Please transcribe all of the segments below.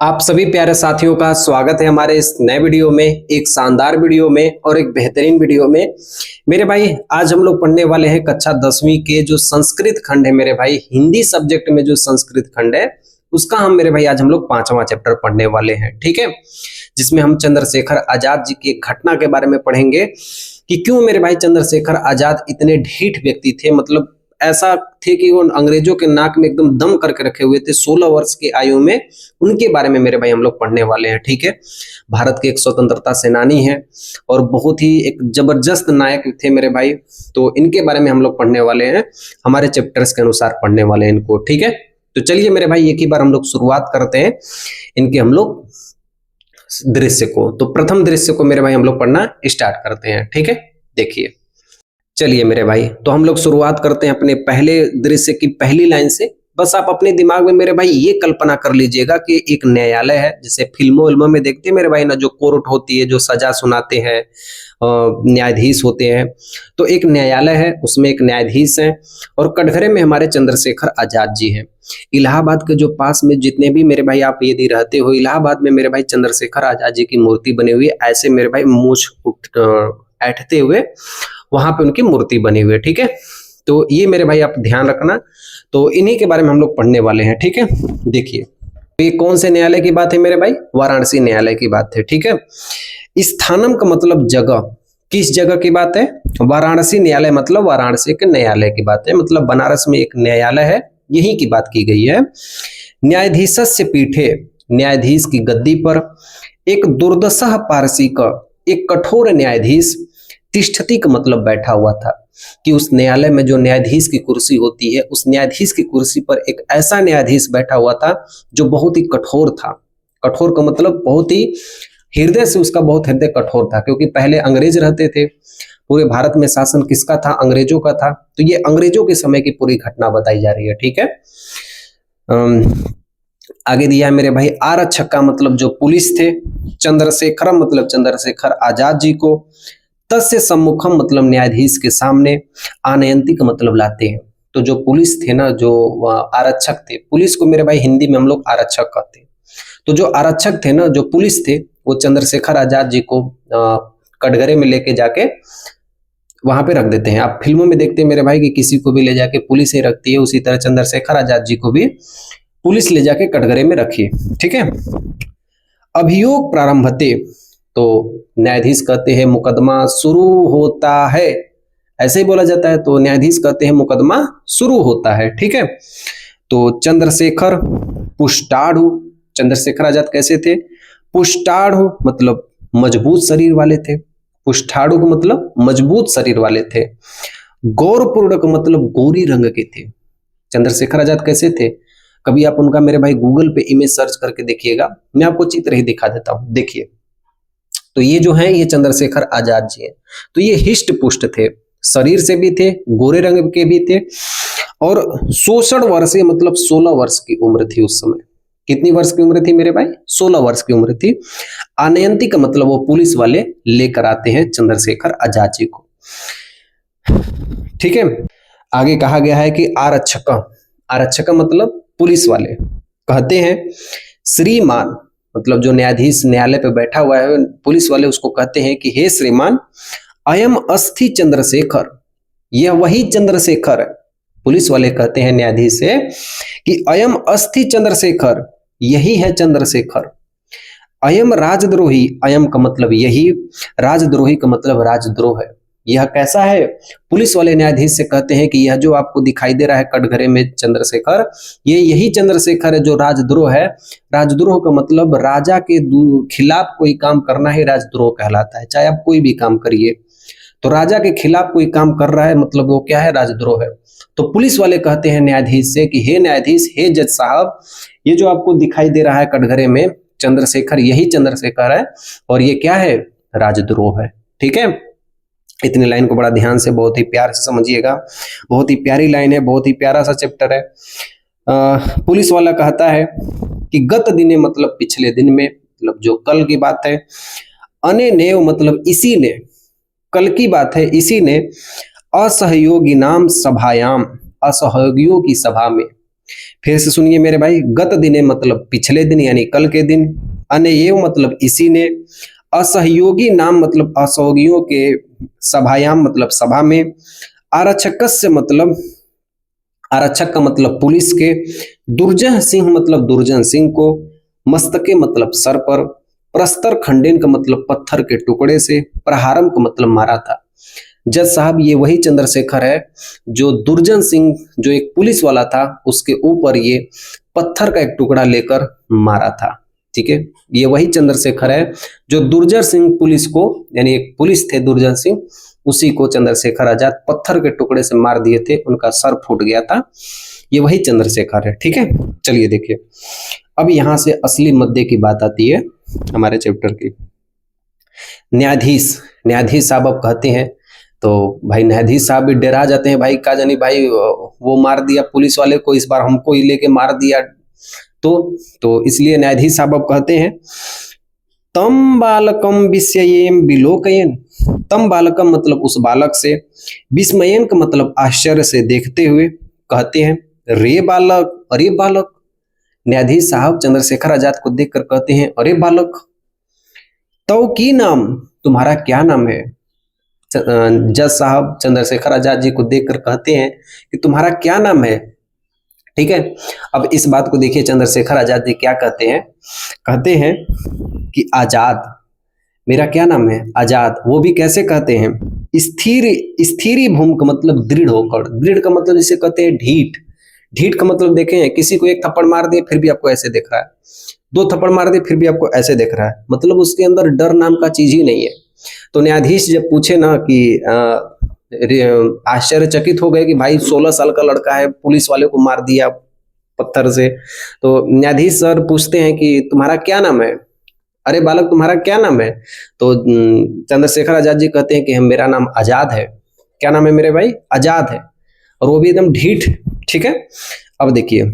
आप सभी प्यारे साथियों का स्वागत है हमारे इस नए वीडियो में, एक शानदार वीडियो में और एक बेहतरीन वीडियो में। मेरे भाई आज हम लोग पढ़ने वाले हैं कक्षा 10वीं के जो संस्कृत खंड है मेरे भाई, हिंदी सब्जेक्ट में जो संस्कृत खंड है उसका मेरे भाई आज हम लोग 5वां चैप्टर पढ़ने वाले हैं, ठीक है। जिसमें हम चंद्रशेखर आजाद जी की एक घटना के बारे में पढ़ेंगे कि क्यों मेरे भाई चंद्रशेखर आजाद इतने ढीठ व्यक्ति थे, मतलब ऐसा थे कि वो अंग्रेजों के नाक में एकदम दम करके रखे हुए थे 16 वर्ष की आयु में। उनके बारे में मेरे भाई हम लोग पढ़ने वाले हैं, ठीक है। भारत के एक स्वतंत्रता सेनानी हैं और बहुत ही एक जबरदस्त नायक थे मेरे भाई, तो इनके बारे में हम लोग पढ़ने वाले हैं, हमारे चैप्टर्स के अनुसार पढ़ने वाले हैं इनको, ठीक है। तो चलिए मेरे भाई एक ही बार हम लोग शुरुआत करते हैं इनके हम लोग दृश्य को। तो प्रथम दृश्य को मेरे भाई हम लोग पढ़ना स्टार्ट करते हैं, ठीक है। देखिए चलिए मेरे भाई, तो हम लोग शुरुआत करते हैं अपने पहले दृश्य की पहली लाइन से। बस आप अपने दिमाग में मेरे भाई ये कल्पना कर लीजिएगा कि एक न्यायालय है, जैसे फिल्मों में देखते हैं मेरे भाई ना, जो कोर्ट होती है, जो सजा सुनाते हैं, न्यायाधीश होते हैं। तो एक न्यायालय है, उसमें एक न्यायाधीश है और कटघरे में हमारे चंद्रशेखर आजाद जी हैं। इलाहाबाद के जो पास में जितने भी मेरे भाई आप यदि रहते हो, इलाहाबाद में मेरे भाई चंद्रशेखर आजाद जी की मूर्ति बनी हुई है, ऐसे मेरे भाई मूंछ ऐठते हुए वहां पे उनकी मूर्ति बनी हुई है, ठीक है। तो ये मेरे भाई आप ध्यान रखना, तो इन्हीं के बारे में हम लोग पढ़ने वाले हैं, ठीक है। देखिए ये कौन से न्यायालय की बात है मेरे भाई, वाराणसी न्यायालय की बात है, ठीक है। स्थानम का मतलब जगह, किस जगह की बात है, वाराणसी न्यायालय मतलब वाराणसी के न्यायालय की बात है, मतलब बनारस में एक न्यायालय है, यही की बात की गई है। न्यायाधीशस्य पीठे, न्यायाधीश की गद्दी पर एक दुर्दशा पारसी का एक कठोर न्यायाधीश तिष्ठति का मतलब बैठा हुआ था, कि उस न्यायालय में जो न्यायाधीश की कुर्सी होती है, उस न्यायाधीश की कुर्सी पर एक ऐसा न्यायाधीश बैठा हुआ था जो बहुत ही कठोर था। कठोर का मतलब बहुत ही हृदय से, उसका बहुत हृदय कठोर था, क्योंकि पहले अंग्रेज रहते थे, पूरे भारत में शासन किसका था, अंग्रेजों का था। तो ये अंग्रेजों के समय की पूरी घटना बताई जा रही है, ठीक है। आगे दिया है मेरे भाई आरक्षक का मतलब जो पुलिस थे, चंद्रशेखरम मतलब चंद्रशेखर आजाद जी को, तस्य सम्मुखम मतलब न्यायाधीश के सामने, आनयंती का मतलब लाते हैं। तो जो पुलिस थे ना, जो आरक्षक थे, पुलिस को मेरे भाई हिंदी में हम लोग आरक्षक कहते हैं। तो जो आरक्षक थे ना, जो पुलिस थे, वो चंद्रशेखर आजाद जी को कटघरे में लेके जाके वहां पे रख देते हैं। आप फिल्मों में देखते हैं मेरे भाई कि किसी को भी ले जाके पुलिस ही रखती है, उसी तरह चंद्रशेखर आजाद जी को भी पुलिस ले जाके कटघरे में रखी, ठीक है। अभियोग प्रारंभते, तो न्यायाधीश कहते हैं मुकदमा शुरू होता है, ऐसे ही बोला जाता है, तो न्यायाधीश कहते हैं मुकदमा शुरू होता है, ठीक है। तो चंद्रशेखर पुष्टाढ़ु, चंद्रशेखर आजाद कैसे थे, पुष्टाढ़ु मतलब मजबूत शरीर वाले थे, पुष्टाढ़ु का मतलब मजबूत शरीर वाले थे। गौरपूर्ण का मतलब गोरी रंग के थे। चंद्रशेखर आजाद कैसे थे, कभी आप उनका मेरे भाई गूगल पे इमेज सर्च करके देखिएगा, मैं आपको चित्र ही दिखा देता हूं, देखिए। तो ये जो है ये चंद्रशेखर आजाद जी हैं। तो ये हिष्ट पुष्ट थे, शरीर से भी थे, गोरे रंग के भी थे, और 66 वर्षीय मतलब 16 वर्ष की उम्र थी उस समय। कितनी वर्ष की उम्र थी मेरे भाई, 16 वर्ष की उम्र थी। आनयंती का मतलब वो पुलिस वाले लेकर आते हैं चंद्रशेखर आजाद जी को, ठीक है। आगे कहा गया है कि आरक्षक, आरक्षक मतलब पुलिस वाले कहते हैं, श्रीमान मतलब जो न्यायाधीश न्यायालय पे बैठा हुआ है, पुलिस वाले उसको कहते हैं कि हे श्रीमान, अयम अस्थि चंद्रशेखर, यह वही चंद्रशेखर है। पुलिस वाले कहते हैं न्यायाधीश से कि अयम अस्थि चंद्रशेखर, यही है चंद्रशेखर। अयम राजद्रोही, अयम का मतलब यही, राजद्रोही का मतलब राजद्रोह है। यह कैसा है, पुलिस वाले न्यायाधीश से कहते हैं कि यह जो आपको दिखाई दे रहा है कटघरे में चंद्रशेखर, ये यही चंद्रशेखर है जो राजद्रोह है। राजद्रोह का मतलब राजा के खिलाफ कोई काम करना ही राजद्रोह कहलाता है, चाहे आप कोई भी काम करिए, तो राजा के खिलाफ कोई काम कर रहा है मतलब वो क्या है, राजद्रोह है। तो पुलिस वाले कहते हैं न्यायाधीश से कि हे न्यायाधीश, हे जज साहब, ये जो आपको दिखाई दे रहा है कटघरे में चंद्रशेखर, यही चंद्रशेखर है और ये क्या है, राजद्रोह है, ठीक है। इतनी लाइन को बड़ा ध्यान से, बहुत ही प्यार से समझिएगा, बहुत ही प्यारी लाइन है, बहुत ही प्यारा सा चैप्टर है। पुलिस वाला कहता है कि गत दिने मतलब पिछले दिन में, मतलब जो कल की बात है, अने नेव मतलब इसी ने, कल की बात है, इसी ने असहयोगी नाम सभायाम, असहयोगियों की सभा में फिर से सुनिए मेरे भाई, गत दिने मतलब पिछले दिन यानी कल के दिन, अनेएव मतलब इसी ने, असहयोगी नाम मतलब असहयोगियों के सभायाम मतलब सभा में, आरक्षकस्य मतलब आरक्षक का मतलब पुलिस के, दुर्जन सिंह मतलब दुर्जन सिंह को, मस्तके मतलब सर पर, प्रस्तर खंडेन का मतलब पत्थर के टुकड़े से, प्रहारम का मतलब मारा था। जज साहब ये वही चंद्रशेखर है जो दुर्जन सिंह जो एक पुलिस वाला था उसके ऊपर ये पत्थर का एक टुकड़ा लेकर मारा था। ठीक है, ये वही चंद्रशेखर है जो दुर्जन सिंह पुलिस को, यानी एक पुलिस थे दुर्जन सिंह, उसी को चंद्रशेखर आजाद पत्थर के टुकड़े से मार दिए थे, उनका सर फूट गया था। ये वही चंद्रशेखर है। ठीक है, चलिए देखिए अब यहां से असली मुद्दे की बात आती है हमारे चैप्टर की। न्यायाधीश, न्यायाधीश साहब अब कहते हैं, तो भाई न्यायाधीश साहब भी डरा जाते हैं, भाई का जानी भाई वो मार दिया पुलिस वाले को, इस बार हमको ही लेके मार दिया। तो इसलिए न्यायाधीश साहब अब कहते हैं, तम बालकम विस्मयेन विलोकयेन, तम बालकम मतलब उस बालक से, विस्मयेन का मतलब आश्चर्य से देखते हुए कहते हैं, रे बालक, अरे बालक। न्यायाधीश साहब चंद्रशेखर आजाद को देखकर कहते हैं, अरे बालक, तो की नाम, तुम्हारा क्या नाम है? जज साहब चंद्रशेखर आजाद जी को देखकर कहते हैं कि तुम्हारा क्या नाम है? ठीक है, अब इस बात को देखिए चंद्रशेखर आजाद जी क्या कहते हैं, कहते हैं कि आजाद, मेरा क्या नाम है? आजाद। वो भी कैसे कहते हैं? स्थिर, स्थिरी भूमि का मतलब दृढ़ होकर, दृढ़ का मतलब जिसे कहते हैं ढीठ, ढीठ का मतलब देखें, किसी को एक थप्पड़ मार दिए फिर भी आपको ऐसे दिख रहा है, दो थप्पड़ मार दिए फिर भी आपको ऐसे दिख रहा है, मतलब उसके अंदर डर नाम का चीज ही नहीं है। तो न्यायाधीश जब पूछे ना कि आश्चर्यचकित हो गए कि भाई 16 साल का लड़का है, पुलिस वाले को मार दिया पत्थर से, तो न्यायाधीश सर पूछते हैं कि तुम्हारा क्या नाम है? अरे बालक तुम्हारा क्या नाम है? तो चंद्रशेखर आजाद जी कहते हैं कि मेरा नाम आजाद है। क्या नाम है मेरे भाई? आजाद है। और वो भी एकदम ढीठ। ठीक है, अब देखिए,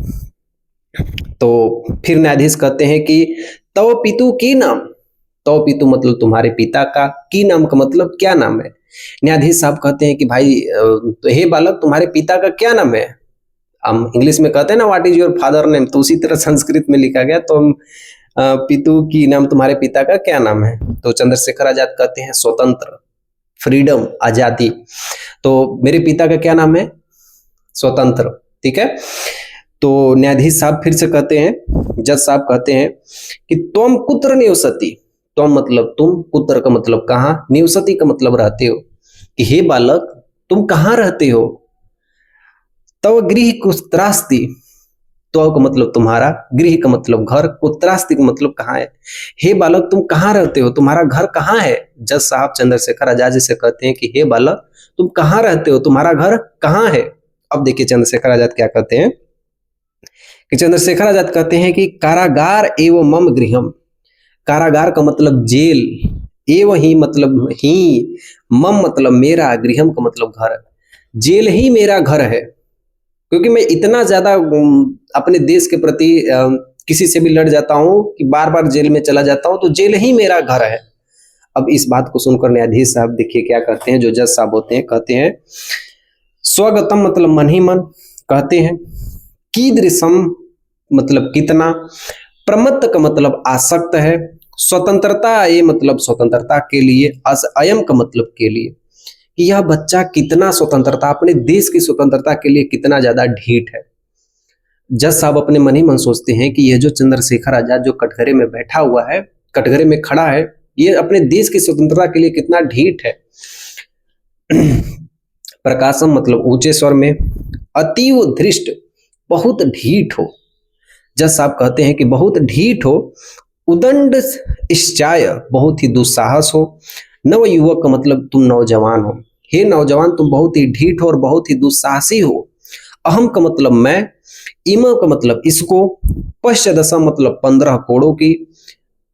तो फिर न्यायाधीश कहते हैं कि तव पितु की नाम, तव पितु मतलब तुम्हारे पिता का, की नाम का मतलब क्या नाम है? न्यायाधीश साहब कहते हैं कि भाई तो हे बालक तुम्हारे पिता का क्या नाम है? हम इंग्लिश में कहते हैं ना what is your father name, तो उसी तरह संस्कृत में लिखा गया, तो हम पितु की नाम, तुम्हारे पिता का क्या नाम है? तो चंद्रशेखर आजाद कहते हैं स्वतंत्र, फ्रीडम, आजादी। तो मेरे पिता का क्या नाम है? स्वतंत्र। ठीक है, तो न्यायाधीश साहब फिर से कहते हैं, जज साहब कहते हैं कि तुम कुत्र निवसति, तुम मतलब तुम, कुत्र का मतलब कहाँ, निवसति का मतलब रहते हो, कि हे बालक तुम कहाँ रहते हो? तव गृह कुत्रास्ति, तो का मतलब तुम्हारा, गृह का मतलब घर, कुत्रास्ति का मतलब कहाँ है। हे बालक तुम कहाँ रहते हो, तुम्हारा घर कहाँ है? जज साहब चंद्रशेखर आजाद जी से कहते हैं कि हे बालक तुम कहाँ रहते हो, तुम्हारा घर कहाँ है? अब देखिए चंद्रशेखर आजाद क्या कहते हैं, कि चंद्रशेखर आजाद कहते हैं कि कारागार एवं मम गृहम, कारागार का मतलब जेल, एवं ही मतलब ही, मम मतलब मेरा, गृहम का मतलब घर, जेल ही मेरा घर है, क्योंकि मैं इतना ज्यादा अपने देश के प्रति किसी से भी लड़ जाता हूं कि बार बार जेल में चला जाता हूं, तो जेल ही मेरा घर है। अब इस बात को सुनकर न्यायाधीश साहब देखिए क्या कहते हैं, जो जज साहब होते हैं, कहते हैं स्वगतम मतलब मन ही मन, कहते हैं कीदृशम मतलब कितना, प्रमत्त का मतलब आसक्त है, स्वतंत्रता ये मतलब स्वतंत्रता के लिए, अयम का मतलब के लिए, कि यह बच्चा कितना स्वतंत्रता, अपने देश की स्वतंत्रता के लिए कितना ज्यादा ढीठ है। जज साहब अपने मन ही मन सोचते हैं कि यह जो चंद्रशेखर आजाद जो कटघरे में बैठा हुआ है, कटघरे में खड़ा है, ये अपने देश की स्वतंत्रता के लिए कितना ढीठ है। प्रकाशम मतलब ऊंचे स्वर में, अतीव धृष्ट बहुत ढीठ हो। जज साहब कहते हैं कि बहुत ढीठ हो, उदंड इश्चाय बहुत ही दुस्साहस हो, नव युवक का मतलब तुम नौजवान हो, हे नौजवान तुम बहुत ही ढीठ हो और बहुत ही दुस्साहसी हो। अहम का मतलब मैं, इम का मतलब इसको, पश्चदशा मतलब 15 कोड़ों की,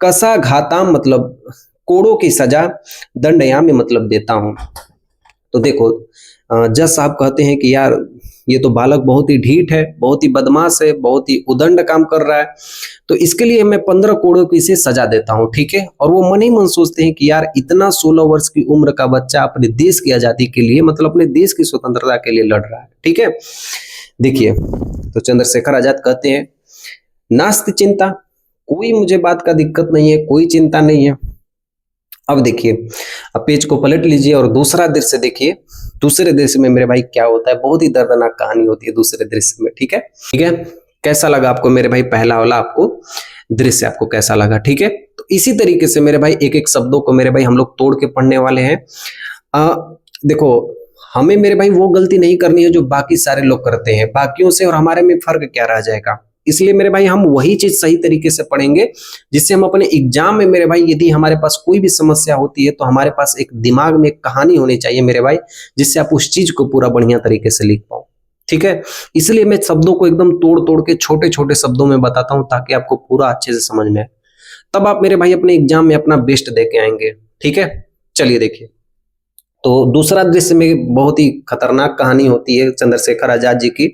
कसा घाताम मतलब कोड़ों की सजा, दंडयाम मतलब देता हूं। तो देखो जज साहब कहते हैं कि यार ये तो बालक बहुत ही ढीठ है, बहुत ही बदमाश है, बहुत ही उदंड काम कर रहा है, तो इसके लिए मैं 15 कोड़ों की इसे सजा देता हूं। ठीक है, और वो मन ही मन सोचते हैं कि यार इतना 16 वर्ष की उम्र का बच्चा अपने देश की आजादी के लिए, मतलब अपने देश की स्वतंत्रता के लिए लड़ रहा है। ठीक है, देखिए, तो चंद्रशेखर आजाद कहते हैं नास्ति चिंता, कोई मुझे बात का दिक्कत नहीं है, कोई चिंता नहीं है। अब देखिए, अब पेज को पलट लीजिए और दूसरा दृश्य देखिए। दूसरे दृश्य में मेरे भाई क्या होता है, बहुत ही दर्दनाक कहानी होती है दूसरे दृश्य में। ठीक है, ठीक है, कैसा लगा आपको मेरे भाई पहला वाला आपको दृश्य आपको कैसा लगा? ठीक है, तो इसी तरीके से मेरे भाई एक एक शब्दों को मेरे भाई हम लोग तोड़ के पढ़ने वाले हैं। देखो, हमें मेरे भाई वो गलती नहीं करनी है जो बाकी सारे लोग करते हैं। बाकियों से और हमारे में फर्क क्या रह जाएगा? इसलिए मेरे भाई हम वही चीज सही तरीके से पढ़ेंगे जिससे हम अपने एग्जाम में मेरे भाई यदि हमारे पास कोई भी समस्या होती है तो हमारे पास एक दिमाग में एक कहानी होनी चाहिए मेरे भाई, जिससे आप उस चीज को पूरा बढ़िया तरीके से लिख पाओ। ठीक है, इसलिए मैं शब्दों को एकदम तोड़ तोड़ के छोटे छोटे शब्दों में बताता हूं ताकि आपको पूरा अच्छे से समझ में आए, तब आप मेरे भाई अपने एग्जाम में अपना बेस्ट दे के आएंगे। ठीक है, चलिए देखिए, तो दूसरा दृश्य में बहुत ही खतरनाक कहानी होती है चंद्रशेखर आजाद जी की,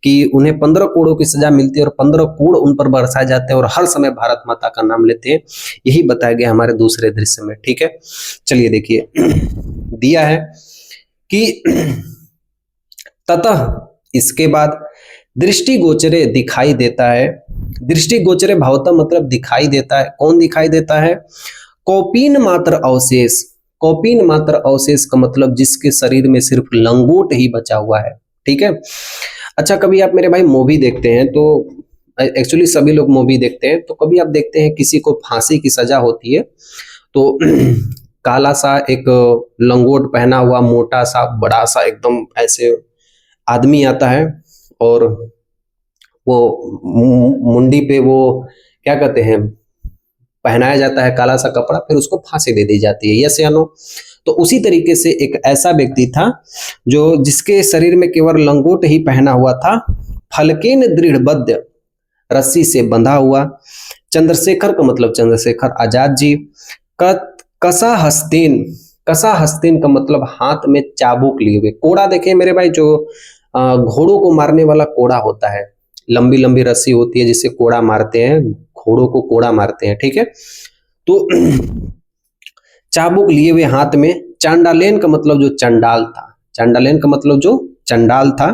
कि उन्हें 15 करोड़ों की सजा मिलती है और 15 करोड़ उन पर बरसाए जाते हैं और हर समय भारत माता का नाम लेते हैं। यही बताया गया हमारे दूसरे दृश्य में। ठीक है, चलिए देखिए, दिया है कि ततः इसके बाद दृष्टिगोचरे दिखाई देता है। दृष्टिगोचरे भावता मतलब दिखाई देता है। कौन दिखाई देता है? कौपीन मात्र अवशेष। कौपीन मात्र अवशेष का मतलब जिसके शरीर में सिर्फ लंगोट ही बचा हुआ है। ठीक है, अच्छा, कभी आप मेरे भाई मूवी देखते हैं तो एक्चुअली सभी लोग मूवी देखते हैं, तो कभी आप देखते हैं किसी को फांसी की सजा होती है तो काला सा एक लंगोट पहना हुआ मोटा सा बड़ा सा एकदम ऐसे आदमी आता है और वो मुंडी पे वो क्या कहते हैं पहनाया जाता है काला सा कपड़ा, फिर उसको फांसी दे दी जाती है। यस या नो? तो उसी तरीके से एक ऐसा व्यक्ति था जो जिसके शरीर में केवल लंगोट ही पहना हुआ था, फलकेन दृढ़बद्ध रस्सी से बंधा हुआ। चंद्रशेखर का मतलब चंद्रशेखर आजाद जी का कसा हस्तेन। कसा हस्तेन का मतलब हाथ में चाबुक लिए हुए। कोड़ा देखे मेरे भाई, जो घोड़ों को मारने वाला कोड़ा होता है, लंबी लंबी रस्सी होती है जिससे कोड़ा मारते हैं, घोड़ों को कोड़ा मारते हैं। ठीक है, तो चाबुक लिए हुए हाथ में। चांडालेन का मतलब जो चंडाल था। चांडालेन का मतलब जो चंडाल था।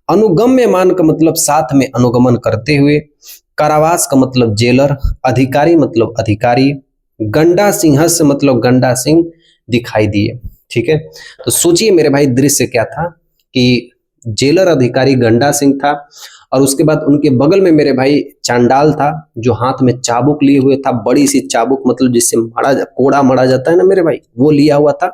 अनुगम्यमान का मतलब साथ में अनुगमन करते हुए। कारावास का मतलब जेलर। अधिकारी मतलब अधिकारी। गंडा सिंहस्य मतलब गंडा सिंह दिखाई दिए। ठीक है, तो सोचिए मेरे भाई दृश्य क्या था कि जेलर अधिकारी गंडा सिंह था और उसके बाद उनके बगल में मेरे भाई चांडाल था जो हाथ में चाबुक लिए हुए था, बड़ी सी चाबुक मतलब जिससे कोड़ा मरा जाता है ना मेरे भाई, वो लिया हुआ था।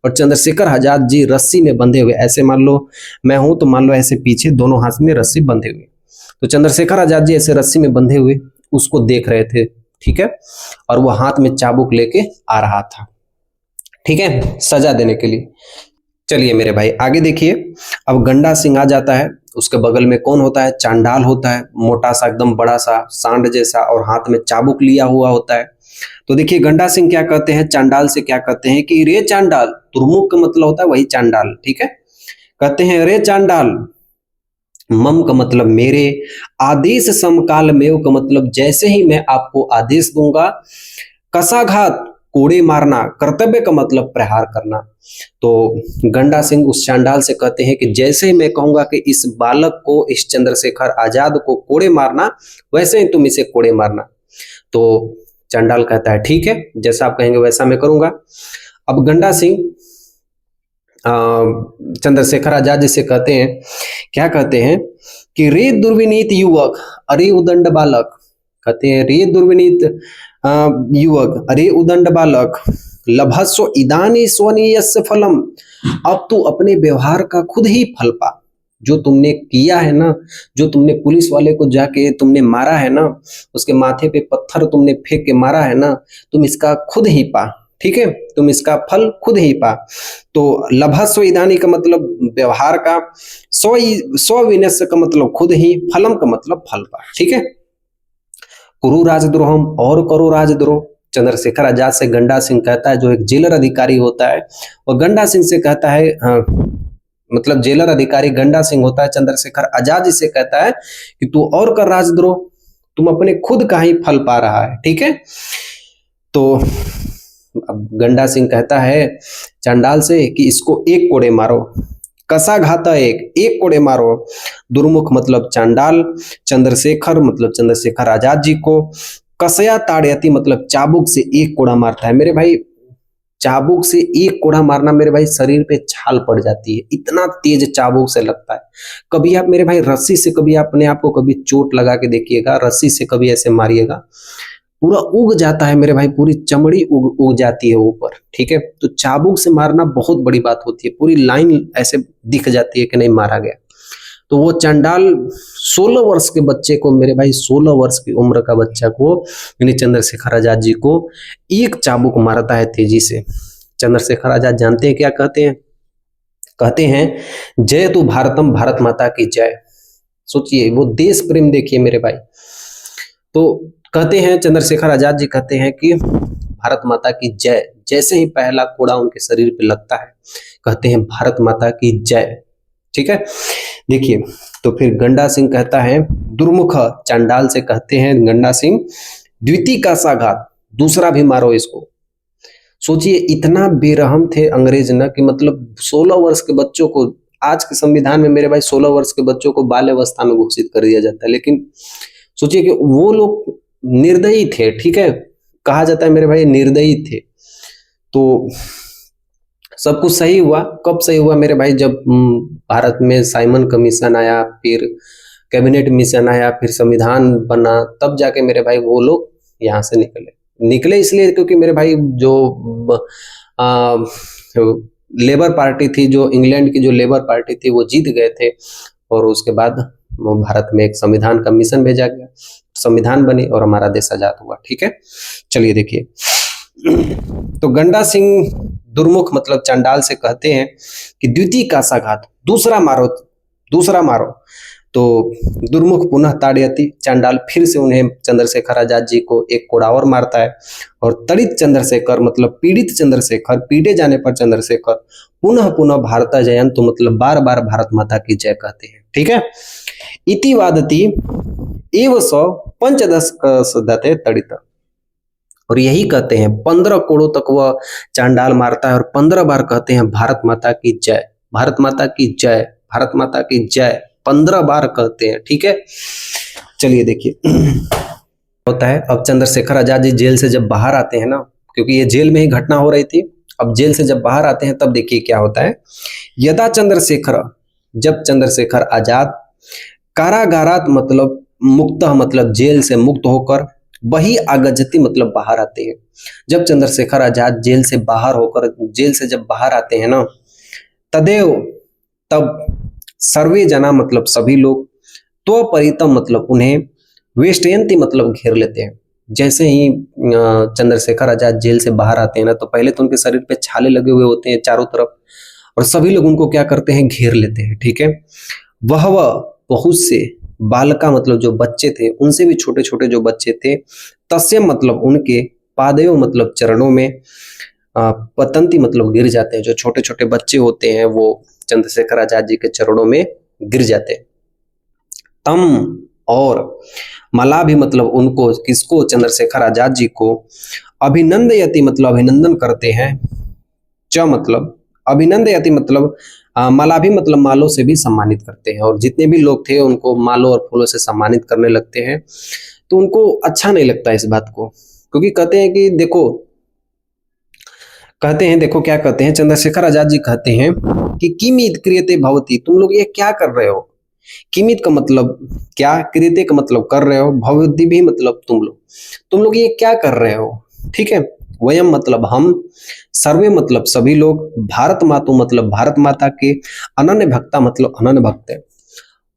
और चंद्रशेखर आजाद जी रस्सी में बंधे हुए, ऐसे मान लो मैं हूं तो मान लो ऐसे पीछे दोनों हाथ में रस्सी बंधे हुए, तो चंद्रशेखर आजाद जी ऐसे रस्सी में बंधे हुए उसको देख रहे थे। ठीक है, और वो हाथ में चाबुक लेके आ रहा था। ठीक है, सजा देने के लिए। चलिए मेरे भाई आगे देखिए, अब गंडा सिंह आ जाता है, उसके बगल में कौन होता है? चांडाल होता है, मोटा सा एकदम बड़ा सा सांड जैसा और हाथ में चाबुक लिया हुआ होता है। तो देखिए गंडा सिंह क्या कहते हैं चांडाल से, क्या कहते हैं कि रे चांडाल। तुर्मुख का मतलब होता है वही चांडाल। ठीक है, कहते हैं रे चांडाल। मम का मतलब मेरे। आदेश समकाल में का मतलब जैसे ही मैं आपको आदेश दूंगा। कसाघात कोड़े मारना। कर्तव्य का मतलब प्रहार करना। तो गंडा सिंह उस चांडाल से कहते हैं कि जैसे ही मैं कहूंगा कि इस बालक को, इस चंद्रशेखर आजाद को कोड़े मारना, वैसे ही तुम इसे कोड़े मारना। तो चांडाल कहता है ठीक है, जैसा आप कहेंगे वैसा मैं करूंगा। अब गंडा सिंह चंद्रशेखर आजाद जी से कहते हैं, क्या कहते हैं कि रे दुर्विनीत युवक अरे उदंड बालक। कहते हैं रे दुर्विनीत युवक अरे उदंड बालक लभस्व इदानी स्वनीयस्य फलम। अब तू अपने व्यवहार का खुद ही फल पा। जो तुमने किया है ना, जो तुमने पुलिस वाले को जाके तुमने मारा है ना, उसके माथे पे पत्थर तुमने फेंक के मारा है ना, तुम इसका खुद ही पा। ठीक है, तुम इसका फल खुद ही पा। तो लभस्व इदानी का मतलब व्यवहार का, स्वविनस्य का मतलब खुद ही, फलम का मतलब फल पा। ठीक है, कुरु राजद्रोहम और करो राजद्रोह। चंद्रशेखर आजाद से गंडा सिंह कहता है, जो एक जेलर अधिकारी होता है, वो गंडा सिंह से कहता है, मतलब जेलर अधिकारी गंडा सिंह होता है, चंद्रशेखर आजाद जी से कहता है कि तू और कर राजद्रोह, तुम अपने खुद का ही फल पा रहा है। ठीक है, तो अब गंडा सिंह कहता है चांडाल से कि इसको एक कोड़े मारो। कसा घाता एक कोड़े मारो। दुर्मुख मतलब चांडाल। चंद्रशेखर मतलब चंद्रशेखर आजाद जी को। कसया ताड़यति मतलब चाबुक से एक कोड़ा मारता है। मेरे भाई चाबुक से एक कोड़ा मारना मेरे भाई शरीर पे छाल पड़ जाती है, इतना तेज चाबुक से लगता है। कभी आप मेरे भाई रस्सी से कभी अपने आप को कभी चोट लगा के देखिएगा, रस्सी से कभी ऐसे मारिएगा, पूरा उग जाता है मेरे भाई, पूरी चमड़ी उग जाती है ऊपर, ठीक है। तो चाबुक से मारना बहुत बड़ी बात होती है, पूरी लाइन ऐसे दिख जाती है कि नहीं मारा गया। तो वो चंडाल 16 वर्ष के बच्चे को मेरे भाई, 16 वर्ष की उम्र का बच्चा को, यानी चंद्रशेखर आजाद जी को एक चाबुक मारता है तेजी से। चंद्रशेखर आजाद जानते हैं क्या कहते हैं? कहते हैं जय तू भारतम, भारत माता की जय। सोचिए वो देश प्रेम देखिए मेरे भाई। तो कहते हैं चंद्रशेखर आजाद जी कहते हैं कि भारत माता की जय। जैसे ही पहला कोड़ा उनके शरीर पे लगता है कहते हैं भारत माता की जय, ठीक है। देखिए तो फिर गंडा सिंह कहता है, दुर्मुख चांडाल से कहते हैं गंडा सिंह, द्वितीय का साघात, दूसरा भी मारो इसको। सोचिए इतना बेरहम थे अंग्रेज ना कि मतलब 16 वर्ष के बच्चों को, आज के संविधान में मेरे भाई 16 वर्ष के बच्चों को बाल्य अवस्था में घोषित कर दिया जाता है, लेकिन सोचिए कि वो लोग निर्दयी थे, ठीक है, कहा जाता है मेरे भाई निर्दयी थे। तो सब कुछ सही हुआ। कब सही हुआ मेरे भाई? जब भारत में साइमन कमीशन आया, फिर कैबिनेट मिशन आया, फिर संविधान बना, तब जाके मेरे भाई वो लोग यहाँ से निकले इसलिए क्योंकि मेरे भाई जो लेबर पार्टी थी, जो इंग्लैंड की जो लेबर पार्टी थी, वो जीत गए थे और उसके बाद भारत में एक संविधान का मिशन भेजा गया, संविधान बनी और हमारा देश आजाद हुआ, ठीक है। चलिए देखिए तो गंडा सिंह दुर्मुख मतलब चांडाल से कहते हैं कि द्वितीय का साघात, दूसरा मारो, दूसरा मारो। तो दुर्मुख पुनः ताड़यति, चांडाल फिर से उन्हें चंद्रशेखर आजाद जी को एक कोड़ा और मारता है और तड़ित चंद्रशेखर मतलब पीड़ित चंद्रशेखर, पीटे जाने पर चंद्रशेखर पुनः पुनः भारत जयंत तो मतलब बार बार भारत माता की जय कहते हैं, ठीक है। इति वादति एव स पंचदश सदते तड़ित, और यही कहते हैं 15 कोड़ों तक वह चांडाल मारता है और 15 बार कहते हैं भारत माता की जय, भारत माता की जय, भारत माता की जय, 15 बार कहते हैं, ठीक है। चलिए देखिए होता है। अब चंद्रशेखर आजाद जी जेल से जब बाहर आते हैं ना, क्योंकि ये जेल में ही घटना हो रही थी, अब जेल से जब बाहर आते हैं तब देखिए क्या होता है। यदा चंद्रशेखर, जब चंद्रशेखर आजाद कारागारात मतलब मुक्त मतलब जेल से मुक्त होकर वही आगजती मतलब बाहर आते हैं। जब चंद्रशेखर आजाद जेल से बाहर होकर, जेल से जब बाहर आते हैं ना, तदेव तब सर्वे जना मतलब सभी लोग, तो परितम मतलब उन्हें वेष्टयंती मतलब घेर लेते हैं। जैसे ही चंद्रशेखर आजाद जेल से बाहर आते हैं ना, तो पहले तो उनके शरीर पे छाले लगे हुए होते हैं चारों तरफ, और सभी लोग उनको क्या करते हैं, घेर लेते हैं, ठीक है। वह बहुत से बालका मतलब जो बच्चे थे, उनसे भी छोटे छोटे जो बच्चे थे, तस्य मतलब उनके पादयों मतलब चरणों में पतंती मतलब गिर जाते हैं। जो छोटे छोटे बच्चे होते हैं वो चंद्रशेखर आजाद जी के चरणों में गिर जाते हैं। तम और मला भी मतलब उनको, किसको, चंद्रशेखर आजाद जी को, अभिनंदयति मतलब अभिनंदन करते हैं, च मतलब अभिनंदयति मतलब माला भी मतलब मालों से भी सम्मानित करते हैं। और जितने भी लोग थे उनको मालों और फूलों से सम्मानित करने लगते हैं। तो उनको अच्छा नहीं लगता इस बात को, क्योंकि कहते हैं कि देखो, कहते हैं देखो क्या कहते हैं, चंद्रशेखर आजाद जी कहते हैं कि किमित क्रियते भवती, तुम लोग ये क्या कर रहे हो। किमित का मतलब क्या, क्रियते का मतलब कर रहे हो, भवती भी मतलब तुम लोग ये क्या कर रहे हो, ठीक है। वयम मतलब हम, सर्वे मतलब सभी लोग, भारत मातु मतलब भारत माता के, अनन्य भक्ता मतलब अनन्य भक्त है।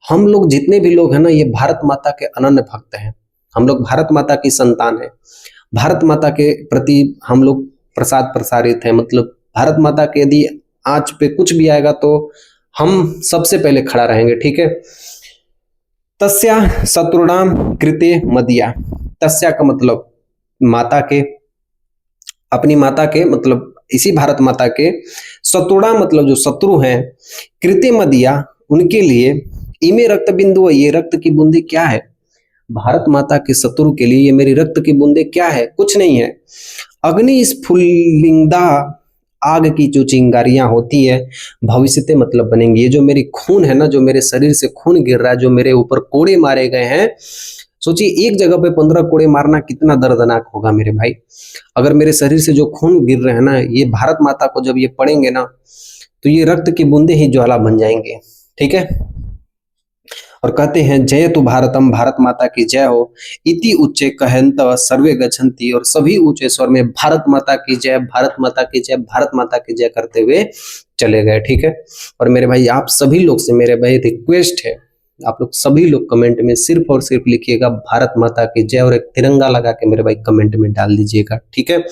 हम लोग जितने भी लोग हैं ना, ये भारत माता के अनन्य भक्त हैं। हम लोग भारत माता की संतान है, भारत माता के प्रति हम लोग प्रसाद प्रसारित है। मतलब भारत माता के यदि आंच पे कुछ भी आएगा तो हम सबसे पहले खड़ा रहेंगे, ठीक है। तस्या शत्रुणाम कृते मदिया, तस्या का मतलब माता के, अपनी माता के मतलब इसी भारत माता के, शत्रुणा मतलब जो शत्रु हैं, कृते मदिया उनके लिए, इमे रक्त बिंदु, ये रक्त की बूंदे क्या है, भारत माता के शत्रु के लिए ये मेरी रक्त की बूंदे क्या है, कुछ नहीं है। अग्नि स्फुलिंगदा आग की जो चिंगारियां होती है भविष्य ते मतलब बनेंगी। ये जो मेरी खून है ना, जो मेरे शरीर से खून गिर रहा है, जो मेरे ऊपर कोड़े मारे गए हैं, सोचिए एक जगह पे 15 कोड़े मारना कितना दर्दनाक होगा मेरे भाई। अगर मेरे शरीर से जो खून गिर रहे हैं ना, ये भारत माता को जब ये पड़ेंगे ना, तो ये रक्त की बूंदे ही ज्वाला बन जाएंगे। ठीक है, और कहते हैं जय तु भारतम, भारत माता की जय हो। इति उच्चे कहंत सर्वे गच्छन्ति, और सभी ऊंचे स्वर में भारत माता की जय, भारत माता की जय, भारत माता की जय करते हुए चले गए। ठीक है, और मेरे भाई आप सभी लोग से मेरे भाई रिक्वेस्ट है, आप लोग सभी लोग कमेंट में सिर्फ और सिर्फ लिखिएगा भारत माता की जय, और एक तिरंगा लगा के मेरे भाई कमेंट में डाल दीजिएगा। ठीक है,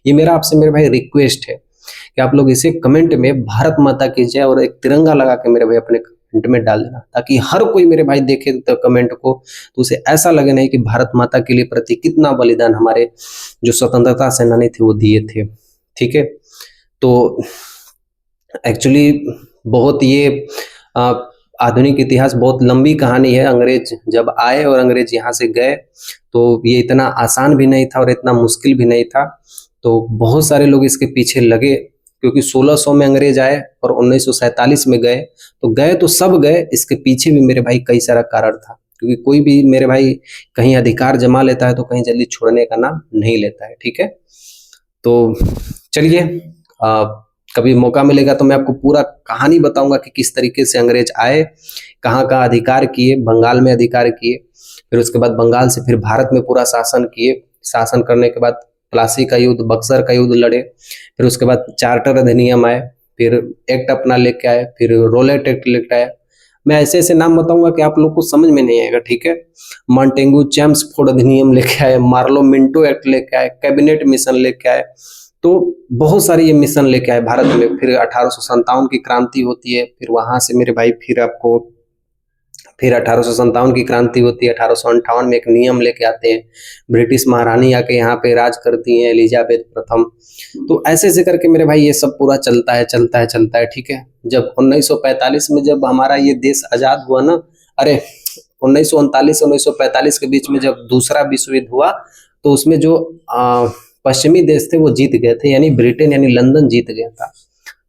ये मेरा आपसे मेरे भाई रिक्वेस्ट है कि आप लोग इसे कमेंट में भारत माता की जय और एक तिरंगा लगा के मेरे भाई अपने कमेंट में डाल देना, ताकि हर कोई मेरे भाई देखे तो कमेंट को, तो उसे ऐसा लगे नहीं कि भारत माता के लिए प्रति कितना बलिदान हमारे जो स्वतंत्रता सेनानी थे वो दिए थे। ठीक है, तो एक्चुअली बहुत ये आधुनिक इतिहास बहुत लंबी कहानी है। अंग्रेज जब आए और अंग्रेज यहाँ से गए, तो ये इतना आसान भी नहीं था और इतना मुश्किल भी नहीं था। तो बहुत सारे लोग इसके पीछे लगे, क्योंकि 1600 में अंग्रेज आए और 1947 में गए, तो गए तो सब गए, इसके पीछे भी मेरे भाई कई सारा कारण था। क्योंकि कोई भी मेरे भाई कहीं अधिकार जमा लेता है तो कहीं जल्दी छोड़ने का नाम नहीं लेता है। ठीक है, तो चलिए कभी मौका मिलेगा तो मैं आपको पूरा कहानी बताऊंगा कि किस तरीके से अंग्रेज आए, कहाँ कहाँ अधिकार किए, बंगाल में अधिकार किए, फिर उसके बाद बंगाल से फिर भारत में पूरा शासन किए। शासन करने के बाद प्लासी का युद्ध, बक्सर का युद्ध लड़े, फिर उसके बाद चार्टर अधिनियम आए, फिर एक्ट अपना लेके आए, फिर रोलेट एक्ट लेके आए। मैं ऐसे ऐसे नाम बताऊंगा कि आप लोग को समझ में नहीं आएगा। ठीक है, मॉन्टेगू चेम्सफोर्ड अधिनियम लेके आए, मार्लो मिंटो एक्ट लेके आए, कैबिनेट मिशन लेके आए, तो बहुत सारे ये मिशन लेके आए भारत में। फिर 1857 की क्रांति होती है, फिर वहां से मेरे भाई फिर आपको फिर 1857 की क्रांति होती है। 1858 में एक नियम लेके आते हैं, ब्रिटिश महारानी आके यहाँ पे राज करती हैं, एलिजाबेथ प्रथम। तो ऐसे ऐसे करके मेरे भाई ये सब पूरा चलता है चलता है चलता है। ठीक है, जब 1945 में जब हमारा ये देश आजाद हुआ ना, अरे 1939 1945 के बीच में जब दूसरा विश्व युद्ध हुआ, तो उसमें जो पश्चिमी देश थे वो जीत गए थे, यानी ब्रिटेन यानी लंदन जीत गया था।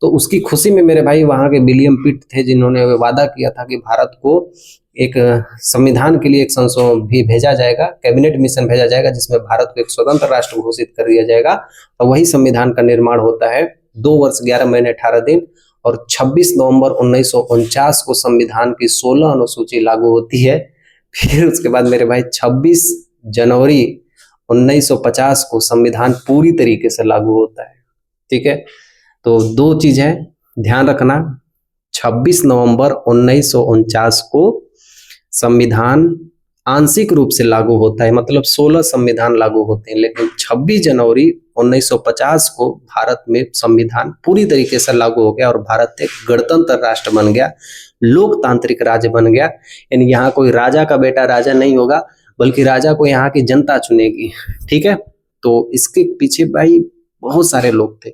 तो उसकी खुशी में मेरे भाई वहां के विलियम पिट थे, जिन्होंने वादा किया था कि भारत को एक संविधान के लिए एक संशोधन भी भेजा जाएगा, कैबिनेट मिशन भेजा जाएगा, जिसमें भारत को एक स्वतंत्र राष्ट्र घोषित कर दिया जाएगा। और वही संविधान का निर्माण होता है 2 वर्ष 11 महीने 18 दिन, और 26 नवंबर 1949 को संविधान की 16 अनुसूची लागू होती है। फिर उसके बाद मेरे भाई 26 जनवरी 1950 को संविधान पूरी तरीके से लागू होता है। ठीक है, तो 2 चीज है ध्यान रखना, 26 नवंबर 1949 को संविधान आंशिक रूप से लागू होता है, मतलब 16 संविधान लागू होते हैं, लेकिन 26 जनवरी 1950 को भारत में संविधान पूरी तरीके से लागू हो गया और भारत एक गणतंत्र राष्ट्र बन गया, लोकतांत्रिक राज्य बन गया। यानी यहाँ कोई राजा का बेटा राजा नहीं होगा, बल्कि राजा को यहाँ की जनता चुनेगी। ठीक है, तो इसके पीछे भाई बहुत सारे लोग थे।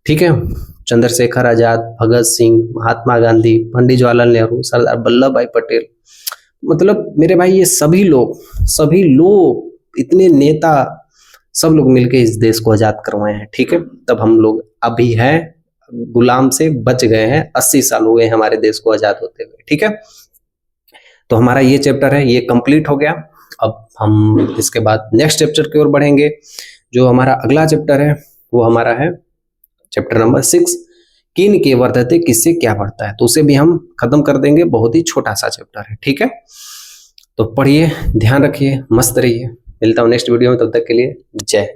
ठीक है, चंद्रशेखर आजाद, भगत सिंह, महात्मा गांधी, पंडित जवाहरलाल नेहरू, सरदार वल्लभ भाई पटेल, मतलब मेरे भाई ये सभी लोग इतने नेता, सब लोग मिलके इस देश को आजाद करवाए हैं। ठीक है, तब हम लोग अभी हैं गुलाम से बच गए हैं, 80 साल हुए हैं हमारे देश को आजाद होते हुए। ठीक है, तो हमारा ये चैप्टर है ये कंप्लीट हो गया। अब हम इसके बाद नेक्स्ट चैप्टर की ओर बढ़ेंगे। जो हमारा अगला चैप्टर है वो हमारा है चैप्टर नंबर 6, किन के वर्धते, किससे क्या बढ़ता है, तो उसे भी हम खत्म कर देंगे। बहुत ही छोटा सा चैप्टर है। ठीक है, तो पढ़िए, ध्यान रखिए, मस्त रहिए। मिलता हूँ नेक्स्ट वीडियो में, तब तक के लिए जय।